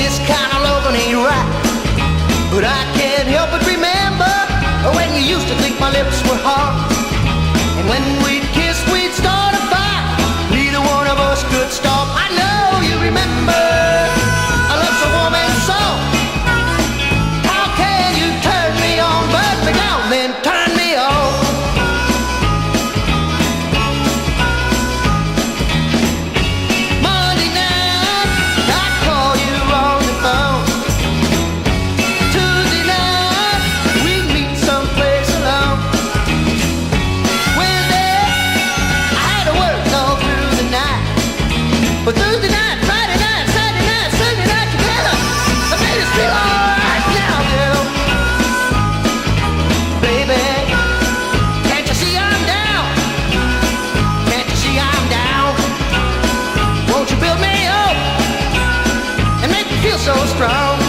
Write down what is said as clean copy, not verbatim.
this kind of loving ain't right. But I can't help but remember when you used to think my lips were hard. And when we'd kiss, we'd start a fight. Neither one of us could stop. I know you remember. I love so warm and soft. How can you turn me on, burn me down, then turn me off? Monday night, I call you on the phone. Tuesday night, we meet someplace alone. Wednesday, I had to work all through the night. But Thursday night, Friday night, Saturday night, Sunday night together, I made us feel alright now, girl. Baby, can't you see I'm down? Can't you see I'm down? Won't you build me up and make me feel so strong?